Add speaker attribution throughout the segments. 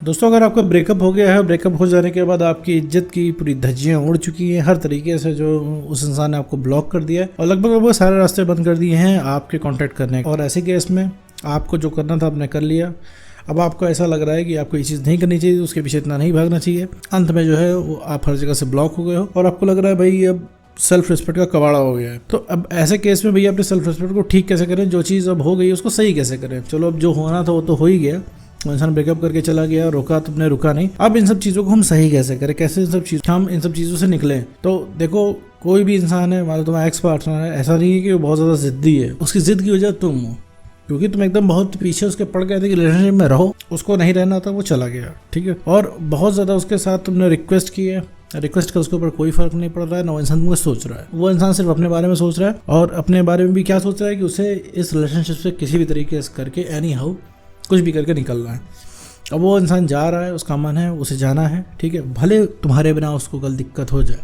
Speaker 1: दोस्तों अगर आपका ब्रेकअप हो गया है, ब्रेकअप हो जाने के बाद आपकी इज्जत की पूरी धज्जियां उड़ चुकी हैं, हर तरीके से जो उस इंसान ने आपको ब्लॉक कर दिया है और लगभग सारे रास्ते बंद कर दिए हैं आपके कांटेक्ट करने और ऐसे केस में आपको जो करना था आपने कर लिया। अब आपको ऐसा लग रहा है कि आपको ये चीज़ नहीं करनी चाहिए, उसके पीछे इतना नहीं भागना चाहिए। अंत में जो है वो आप हर जगह से ब्लॉक हो गए हो और आपको लग रहा है भाई अब सेल्फ रिस्पेक्ट का कबाड़ा हो गया है। तो अब ऐसे केस में भैया अपने सेल्फ रिस्पेक्ट को ठीक कैसे करें, जो चीज़ अब हो गई उसको सही कैसे करें। चलो अब जो होना था वो तो हो ही गया, इंसान ब्रेकअप करके चला गया, रोका तुमने रुका नहीं। अब इन सब चीज़ों को हम सही कैसे करें, कैसे हम इन सब चीज़ों से निकलें। तो देखो कोई भी इंसान है, मान लो तुम्हारा एक्स पार्टनर है, ऐसा नहीं है कि वो बहुत ज़्यादा जिद्दी है, उसकी जिद की वजह तुम हो, क्योंकि तुम एकदम बहुत पीछे उसके पड़ गए थे कि रिलेशनशिप में रहो, उसको नहीं रहना था, वो चला गया, ठीक है। और बहुत ज़्यादा उसके साथ तुमने रिक्वेस्ट की है, रिक्वेस्ट का उसके ऊपर कोई फर्क नहीं पड़ रहा है, ना वो इंसान तुमको सोच रहा है। वो इंसान सिर्फ अपने बारे में सोच रहा है और अपने बारे में भी क्या सोच रहा है कि उसे इस रिलेशनशिप से किसी भी तरीके से करके एनी हाउ कुछ भी करके निकलना है। अब वो इंसान जा रहा है, उसका मन है, उसे जाना है, ठीक है, भले तुम्हारे बिना उसको कल दिक्कत हो जाए,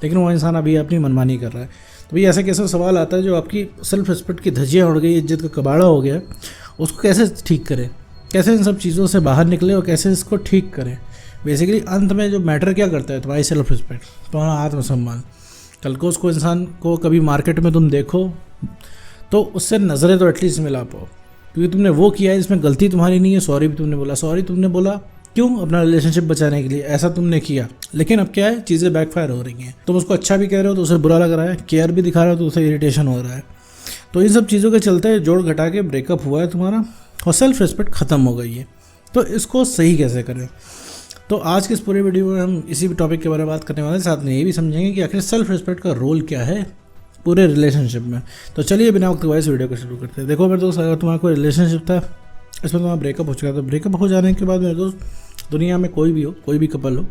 Speaker 1: लेकिन वो इंसान अभी अपनी मनमानी कर रहा है। तो भाई ऐसा कैसा सवाल आता है जो आपकी सेल्फ रिस्पेक्ट की धज्जियाँ उड़ गई, इज्जत का कबाड़ा हो गया, उसको कैसे ठीक करें, कैसे इन सब चीज़ों से बाहर निकले और कैसे इसको ठीक करें। बेसिकली अंत में जो मैटर क्या करता है, तुम्हारी सेल्फ रिस्पेक्ट, तुम्हारा आत्मसम्मान। कल को उसको इंसान को कभी मार्केट में तुम देखो तो उससे नज़रें तो एटलीस्ट मिला पाओ, क्योंकि तुमने वो किया है जिसमें गलती तुम्हारी नहीं है। सॉरी भी तुमने बोला, सॉरी तुमने बोला क्यों, अपना रिलेशनशिप बचाने के लिए, ऐसा तुमने किया। लेकिन अब क्या है, चीज़ें बैकफायर हो रही हैं। तुम उसको अच्छा भी कह रहे हो तो उसे बुरा लग रहा है, केयर भी दिखा रहे हो तो उसे इरिटेशन हो रहा है। तो इन सब चीज़ों के चलते जोड़ घटा के ब्रेकअप हुआ है तुम्हारा और सेल्फ रिस्पेक्ट ख़त्म हो गई है। तो इसको सही कैसे करें। तो आज के इस पूरे वीडियो में हम इसी टॉपिक के बारे में बात करने वाले हैं, साथ में ये भी समझेंगे कि आखिर सेल्फ रिस्पेक्ट का रोल क्या है पूरे रिलेशनशिप में। तो चलिए बिना वक्त गवाए इस वीडियो को शुरू करते हैं। देखो मेरे दोस्त, अगर तुम्हारा कोई रिलेशनशिप था, इसमें तुम्हारा ब्रेकअप हो चुका है, तो ब्रेकअप हो जाने के बाद मेरे दोस्त दुनिया में कोई भी हो, कोई भी कपल हो,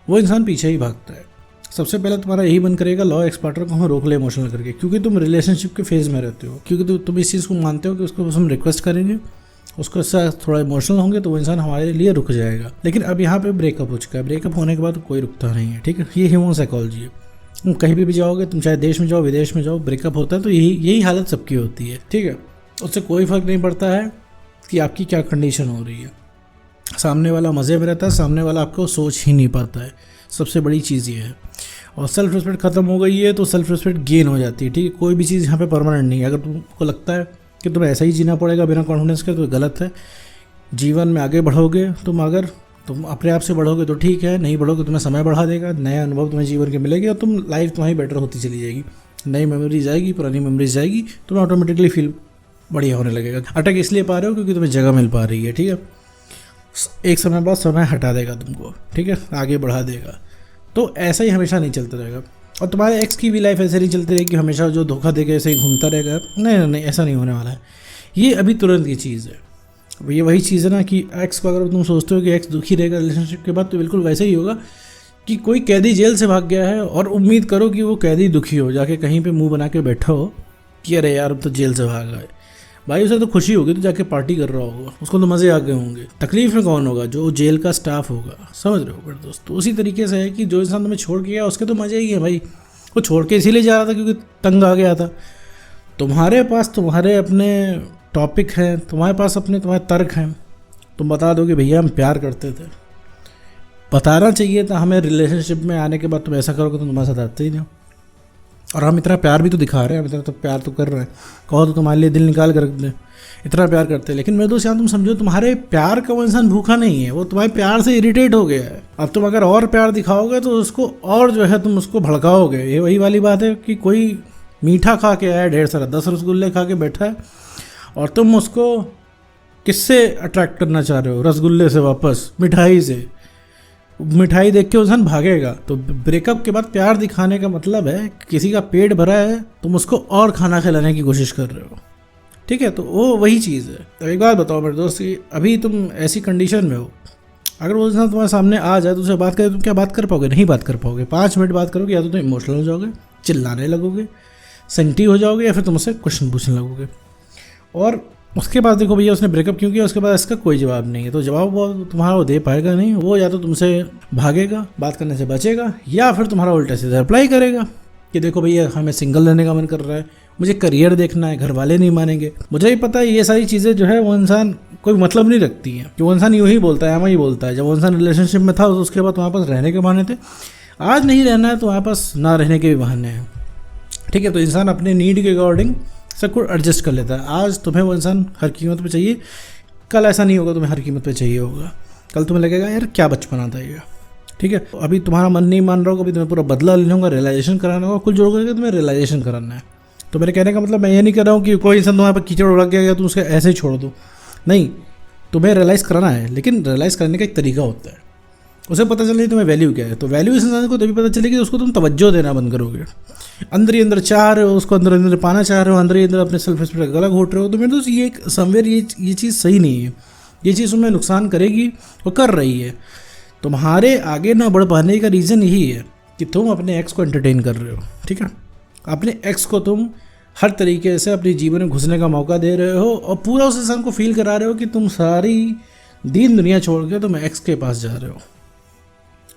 Speaker 1: वो इंसान पीछे ही भागता है। सबसे पहले तुम्हारा यही मन करेगा लॉ एक्सपर्टर को हम रोक ले इमोशनल करके, क्योंकि तुम रिलेशनशिप के फेज़ में रहते हो, क्योंकि तुम इस चीज़ को मानते हो कि उसको बस हम रिक्वेस्ट करेंगे, उसको साथ थोड़ा इमोशनल होंगे तो वो इंसान हमारे लिए रुक जाएगा। लेकिन अब यहाँ पे ब्रेकअप हो चुका है, ब्रेकअप होने के बाद कोई रुकता नहीं है, ठीक है। ये ह्यूमन साइकोलॉजी है। तुम कहीं भी जाओगे, तुम चाहे देश में जाओ विदेश में जाओ, ब्रेकअप होता है तो यही हालत सबकी होती है, ठीक है। उससे कोई फ़र्क नहीं पड़ता है कि आपकी क्या कंडीशन हो रही है। सामने वाला मज़े में रहता है, सामने वाला आपको सोच ही नहीं पाता है। सबसे बड़ी चीज़ ये है। और सेल्फ रिस्पेक्ट ख़त्म हो गई है तो सेल्फ रिस्पेक्ट गेन हो जाती है, ठीक है। कोई भी चीज़ यहाँ पे परमानेंट नहीं है। अगर तुमको लगता है कि तुम्हें ऐसा ही जीना पड़ेगा बिना कॉन्फिडेंस के, तो गलत है। जीवन में आगे बढ़ोगे अगर तुम अपने आप से बढ़ोगे तो ठीक है, नहीं बढ़ोगे तुम्हें समय बढ़ा देगा, नया अनुभव तुम्हें जीवन के मिलेगी और तुम लाइफ तुम्हारी बेटर होती चली जाएगी। नई मेमोरीज आएगी, पुरानी मेमोरीज जाएगी, तुम्हें ऑटोमेटिकली फील बढ़िया होने लगेगा। अटक इसलिए पा रहे हो क्योंकि तुम्हें जगह मिल पा रही है, ठीक है। एक समय बाद समय हटा देगा तुमको, ठीक है, आगे बढ़ा देगा। तो ऐसा ही हमेशा नहीं चलता रहेगा। और तुम्हारे एक्स की भी लाइफ ऐसे नहीं चलती रहेगी, हमेशा जो धोखा देगा ऐसे ही घूमता रहेगा। नहीं, ऐसा नहीं होने वाला है। ये अभी तुरंत की चीज़ है। ये वही चीज़ है ना कि एक्स को अगर तुम सोचते हो कि एक्स दुखी रहेगा रिलेशनशिप के बाद, तो बिल्कुल वैसे ही होगा कि कोई कैदी जेल से भाग गया है और उम्मीद करो कि वो कैदी दुखी हो, जाके कहीं पे मुंह बना के बैठा हो कि अरे यार अब तो जेल से भागा है। भाई उसे तो खुशी होगी, तो जाके पार्टी कर रहा होगा, उसको तो मज़े आ गए होंगे। तकलीफ में कौन होगा? जो जेल का स्टाफ होगा, समझ रहे हो मेरे दोस्त। तो उसी तरीके से है कि जो इंसान तुम्हें छोड़ के गया उसके तो मज़े ही है भाई। वो छोड़ के इसीलिए जा रहा था क्योंकि तंग आ गया था। तुम्हारे पास तुम्हारे अपने टॉपिक हैं, तुम्हारे पास तुम्हारे तर्क हैं। तुम बता दो कि भैया हम प्यार करते थे, बताना चाहिए था हमें। रिलेशनशिप में आने के बाद तुम ऐसा करोगे तो तुम्हारे साथ आते ही नहीं। और हम इतना प्यार भी तो दिखा रहे हैं, हम इतना तो प्यार तो कर रहे हैं, कहो तो तुम्हारे लिए दिल निकाल कर रख दें, इतना प्यार करते हैं। लेकिन मेरे दोस्त यहाँ तुम समझो, तुम्हारे प्यार का वो इंसान भूखा नहीं है, वो तुम्हारे प्यार से इरिटेट हो गया है। अब तुम अगर और प्यार दिखाओगे तो उसको और जो है तुम उसको भड़काओगे। ये वही वाली बात है कि कोई मीठा खा के आया ढेर सारा, 10 रसगुल्ले खा के बैठा है और तुम उसको किससे अट्रैक्ट करना चाह रहे हो? रसगुल्ले से वापस, मिठाई से। मिठाई देख के इंसान भागेगा। तो ब्रेकअप के बाद प्यार दिखाने का मतलब है किसी का पेट भरा है, तुम उसको और खाना खिलाने की कोशिश कर रहे हो, ठीक है। तो वो वही चीज़ है। तो एक बात बताओ मेरे दोस्त, अभी तुम ऐसी कंडीशन में हो, अगर वो इंसान तुम्हारे सामने आ जाए तो उससे बात करें, तुम क्या बात कर पाओगे? नहीं बात कर पाओगे। 5 मिनट बात करोगे, या तो तुम इमोशनल हो जाओगे, चिल्लाने लगोगे, सेंटी हो जाओगे, या फिर तुम उससे क्वेश्चन पूछने लगोगे। और उसके बाद देखो भैया उसने ब्रेकअप क्यों किया, उसके बाद इसका कोई जवाब नहीं है। तो जवाब वो तुम्हारा वो दे पाएगा नहीं। वो या तो तुमसे भागेगा, बात करने से बचेगा, या फिर तुम्हारा उल्टा सीधा रिप्लाई करेगा कि देखो भैया हमें सिंगल रहने का मन कर रहा है, मुझे करियर देखना है, घर वाले नहीं मानेंगे। मुझे ही पता है ये सारी चीज़ें जो है वो इंसान कोई मतलब नहीं रखती हैं। कि वो इंसान यूँ ही बोलता है, ही बोलता है। जब वो इंसान रिलेशनशिप में था तो उसके बाद तुम्हारे पास रहने के बहाने थे, आज नहीं रहना है तो तुम्हारे पास ना रहने के भी बहाने हैं। ठीक है, तो इंसान अपने नीड के अकॉर्डिंग सब कुछ एडजस्ट कर लेता है। आज तुम्हें वो इंसान हर कीमत पे चाहिए, कल ऐसा नहीं होगा तुम्हें हर कीमत पे चाहिए होगा। कल तुम्हें लगेगा यार क्या बचपना था ये। ठीक है, अभी तुम्हारा मन नहीं मान रहा होगा, अभी तुम्हें पूरा बदला लेना होगा, रियलाइजेशन कराना होगा। कुछ जोड़ करके तुम्हें रियलाइजेशन कराना है। तो मेरे कहने का मतलब मैं ये नहीं कर रहा हूँ कि कोई इंसान तुम्हारे पर कीचड़ उड़ गया या तुम उसके ऐसे ही छोड़ दो, नहीं, तुम्हें रियलाइज़ कराना है। लेकिन रियलाइज़ करने का एक तरीका होता है, उसे पता चले तुम्हें वैल्यू क्या है। तो वैल्यू इस इंसान को तभी पता चलेगी उसको तुम तवज्जो देना बंद करोगे। अंदर ही अंदर चाह रहे हो, उसको अंदर अंदर पाना चाह रहे हो, अंदर ही अंदर अपने सेल्फ रिस्पेक्ट गला घोट रहे हो। तो मेरे दोस्त ये एक समवेयर ये चीज़ सही नहीं है। ये चीज़ तुम्हें नुकसान करेगी और कर रही है। तुम्हारे आगे ना बढ़ पाने का रीज़न यही है कि तुम अपने एक्स को एंटरटेन कर रहे हो। ठीक है, अपने एक्स को तुम हर तरीके से अपने जीवन में घुसने का मौका दे रहे हो और पूरा उस इंसान को फील करा रहे हो कि तुम सारी दीन दुनिया छोड़ के तुम एक्स के पास जा रहे हो।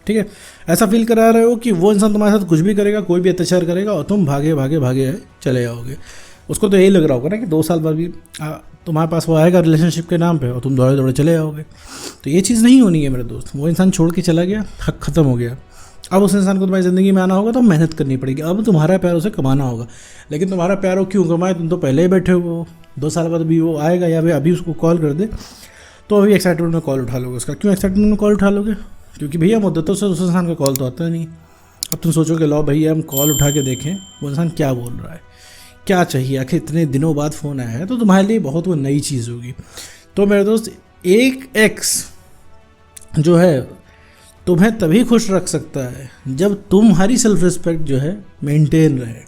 Speaker 1: ठीक है, ऐसा फील करा रहे हो कि वो इंसान तुम्हारे साथ कुछ भी करेगा, कोई भी अत्याचार करेगा और तुम भागे भागे भागे चले जाओगे। उसको तो यही लग रहा होगा ना कि 2 साल बाद भी तुम्हारे पास वो आएगा रिलेशनशिप के नाम पे और तुम दौड़े दौड़े चले जाओगे। तो ये चीज़ नहीं होनी है मेरे दोस्त। वो इंसान छोड़ के चला गया, हक ख़त्म हो गया। अब उस इंसान को तुम्हारी ज़िंदगी में आना होगा तो मेहनत करनी पड़ेगी। अब तुम्हारा प्यार उसे कमाना होगा। लेकिन तुम्हारा प्यार वो क्यों कमाए, तुम तो पहले ही बैठे हो। 2 साल बाद भी वो आएगा या अभी उसको कॉल कर दे तो अभी एक्साइटमेंट में कॉल उठा लोगे उसका। क्यों एक्साइटमेंट में कॉल उठा लोगे? क्योंकि भैया मुद्दतों से उस इंसान का कॉल तो आता नहीं। अब तुम सोचोगे लो भैया हम कॉल उठा के देखें वो इंसान क्या बोल रहा है, क्या चाहिए, आखिर इतने दिनों बाद फ़ोन आया है, तो तुम्हारे लिए बहुत वो नई चीज़ होगी। तो मेरे दोस्त, एक एक्स जो है तुम्हें तभी खुश रख सकता है जब तुम्हारी सेल्फ रिस्पेक्ट जो है मेंटेन रहे,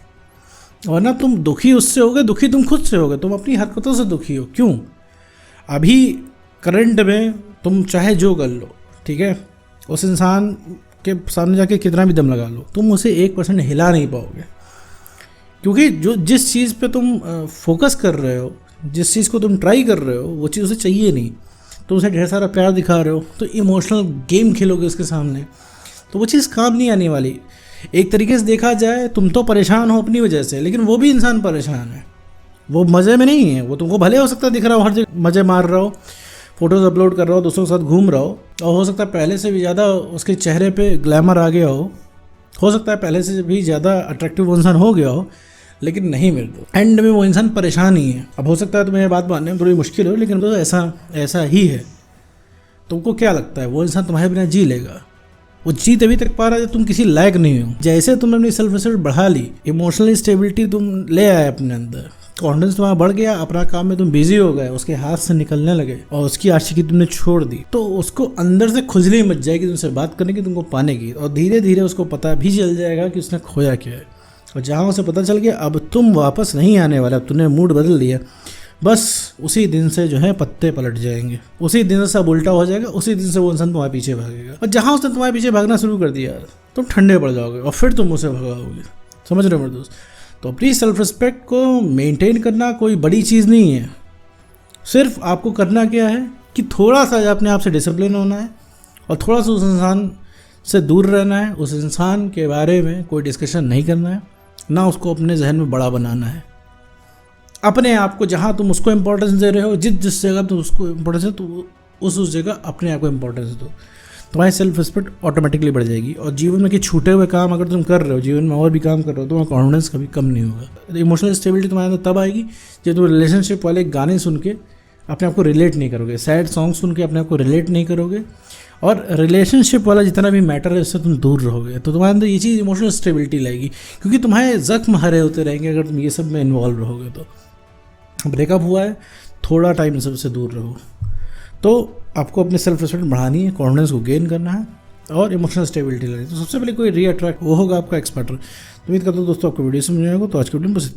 Speaker 1: वरना तुम दुखी उससे होगे, दुखी तुम खुद से होगे। तुम अपनी हरकतों से दुखी हो। क्यों? अभी करंट में तुम चाहे जो कर लो, ठीक है, उस इंसान के सामने जाके कितना भी दम लगा लो, तुम उसे 1% हिला नहीं पाओगे। क्योंकि जो जिस चीज़ पे तुम फोकस कर रहे हो, जिस चीज़ को तुम ट्राई कर रहे हो, वो चीज़ उसे चाहिए नहीं। तो उसे ढेर सारा प्यार दिखा रहे हो, तो इमोशनल गेम खेलोगे उसके सामने, तो वो चीज़ काम नहीं आने वाली। एक तरीके से देखा जाए तुम तो परेशान हो अपनी वजह से, लेकिन वो भी इंसान परेशान है। वो मज़े में नहीं है। वो तुमको भले हो सकता है दिख रहा हो, हर जगह मज़े मार रहा हो, फोटोज़ अपलोड कर रहा हो, दोस्तों के साथ घूम रहा हो, और हो सकता है पहले से भी ज़्यादा उसके चेहरे पे ग्लैमर आ गया हो सकता है पहले से भी ज़्यादा अट्रैक्टिव इंसान हो गया हो, लेकिन नहीं मेरे दोस्त, एंड में वो इंसान परेशान ही है। अब हो सकता है तुम्हें ये बात मानने में थोड़ी मुश्किल हो, लेकिन तो ऐसा ही है। तुमको क्या लगता है वो इंसान तुम्हारे बिना जी लेगा? वो जी तभी तक पा रहा है जब तुम किसी लायक नहीं हो। जैसे तुमने अपनी सेल्फ रिस्पेक्ट बढ़ा ली, इमोशनल स्टेबिलिटी तुम ले आए अपने अंदर, कॉन्फिडेंस तुम्हारा बढ़ गया, अपना काम में तुम बिजी हो गए, उसके हाथ से निकलने लगे और उसकी आशिकी तुमने छोड़ दी, तो उसको अंदर से खुजली मच जाएगी तुमसे बात करने की, तुमको पाने की, और धीरे धीरे उसको पता भी चल जाएगा कि उसने खोया क्या है। और जहाँ उसे पता चल गया अब तुम वापस नहीं आने वाले, अब तुमने मूड बदल लिया, बस उसी दिन से जो है पत्ते पलट जाएंगे, उसी दिन से सब उल्टा हो जाएगा, उसी दिन से वो इंसान तुम्हारे पीछे भागेगा। और जहाँ उसने तुम्हारे पीछे भागना शुरू कर दिया तुम ठंडे पड़ जाओगे और फिर तुम उसे भगाओगे। समझ रहे हो मेरे दोस्त? तो अपनी सेल्फ रिस्पेक्ट को मेंटेन करना कोई बड़ी चीज़ नहीं है। सिर्फ आपको करना क्या है कि थोड़ा सा अपने आप से डिसिप्लिन होना है और थोड़ा सा उस इंसान से दूर रहना है। उस इंसान के बारे में कोई डिस्कशन नहीं करना है, ना उसको अपने जहन में बड़ा बनाना है। अपने आप को जहाँ तुम उसको इम्पोर्टेंस दे रहे हो, जिस जगह तुम उसको इम्पोर्टेंस है, तो उस जगह अपने आप को इम्पोर्टेंस दो। तुम्हारी सेल्फ रिस्पेक्ट ऑटोमेटिकली बढ़ जाएगी। और जीवन में कि छूटे हुए काम अगर तुम कर रहे हो, जीवन में और भी काम कर रहे हो, तुम्हारा कॉन्फिडेंस कभी कम नहीं होगा। इमोशनल स्टेबिलिटी तुम्हारे अंदर तब आएगी जब तुम रिलेशनशिप वाले गाने सुन के अपने आप को रिलेट नहीं करोगे, सैड सॉन्ग सुन के अपने आप को रिलेट नहीं करोगे, और रिलेशनशिप वाला जितना भी मैटर है उससे तुम दूर रहोगे। तो तुम्हारे अंदर ये चीज़ इमोशनल स्टेबिलिटी लाएगी, क्योंकि तुम्हारे जख्म हरे होते रहेंगे अगर तुम ये सब में इन्वॉल्व रहोगे। तो ब्रेकअप हुआ है, थोड़ा टाइम इन सबसे दूर रहो। तो आपको अपने सेल्फ रिस्पेक्ट बढ़ानी है, कॉन्फिडेंस को गेन करना है और इमोशनल स्टेबिलिटी लानी है। तो सबसे पहले कोई रीअट्रैक्ट वो होगा आपका एक्सपर्ट। उम्मीद करता हूँ दोस्तों आपको वीडियो समझ आएगा। तो आज के वीडियो में बस